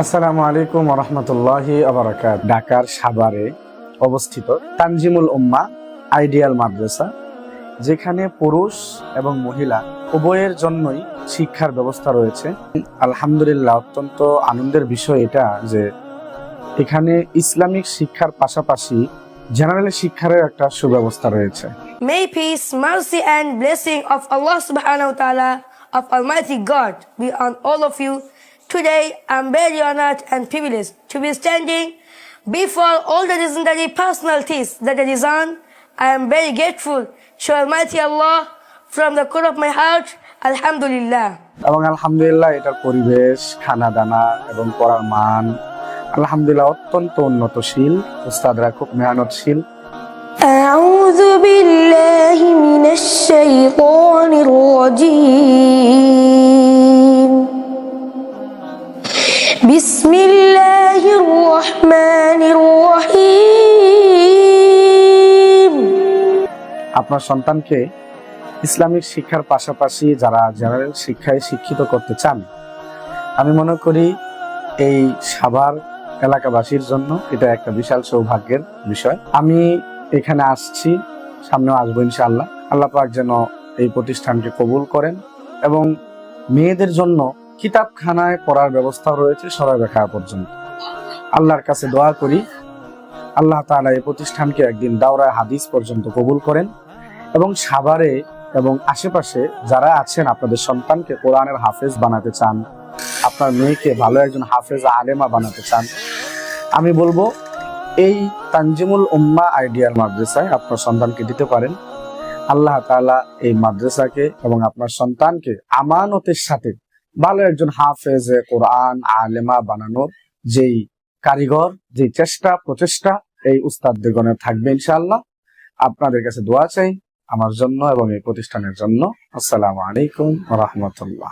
আসসালামু আলাইকুম ওয়া রাহমাতুল্লাহি ওয়া বারাকাতুহু। ঢাকার সাভারে অবস্থিত তানজিমুল উম্মাহ আইডিয়াল মাদ্রাসা, যেখানে পুরুষ এবং মহিলা উভয়ের জন্যই শিক্ষার ব্যবস্থা রয়েছে। আলহামদুলিল্লাহ, অত্যন্ত আনন্দের বিষয় এটা যে এখানে ইসলামিক শিক্ষার পাশাপাশি জেনারেল শিক্ষারও একটা সুব্যবস্থা রয়েছে। May peace, mercy and blessing of Allah subhanahu wa ta'ala, of Almighty God be on all of you. Today I'm very honored and privileged to be standing before all the legendary personalities that are on. I am very grateful to Almighty Allah from the core of my heart. Alhamdulillah. এবং আলহামদুলিল্লাহ, এটার পরিবেশ, খানা দানা এবং পড়ার মান আলহামদুলিল্লাহ অত্যন্ত উন্নতশীল। উস্তাদরা খুব মেহনতশীল। أعوذ بالله من الشيطان الرجيم. بسم الله الرحمن الرحيم. আপনার সন্তানকে ইসলামিক শিক্ষার পাশাপাশি যারা জেনারেল শিক্ষায় শিক্ষিত করতে চান, আমি মনে করি এই সাভার এলাকাবাসীর জন্য এটা একটা বিশাল সৌভাগ্যের বিষয়। আমি এখানে আসছি, সামনেও আসবো ইনশাআল্লাহ। আল্লাহ পাক যেন এই প্রতিষ্ঠানকে কবুল করেন এবং মেয়েদের জন্য কিতাবখানায় পড়ার ব্যবস্থা রয়েছে সরাইবেখা পর্যন্ত। আল্লাহর কাছে দোয়া করি আল্লাহ তাআলা এই প্রতিষ্ঠানকে একদিন দাওরায়ে হাদিস পর্যন্ত কবুল করেন এবং সাভারে এবং আশেপাশে যারা আছেন আপনাদের সন্তানকে কোরআনের হাফেজ বানাতে চান, আপনার মেয়েকে ভালো একজন হাফেজ আলেমা বানাতে চান, আমি বলবো এই তানজিমুল উম্মাহ আইডিয়াল মাদ্রাসায় আপনার সন্তানকে দিতে পারেন। আল্লাহ তাআলা এই মাদ্রাসাকে এবং আপনার সন্তানকে আমানতের সাথে ভালো একজন হাফেজ কোরআন আলেমা বানানোর যেই কারিগর, যে প্রচেষ্টা এই উস্তাদগণের থাকবে ইনশাআল্লাহ। আপনাদের কাছে দোয়া চাই আমার জন্য এবং এই প্রতিষ্ঠানের জন্য। আসসালামু আলাইকুম ওয়া রাহমাতুল্লাহ।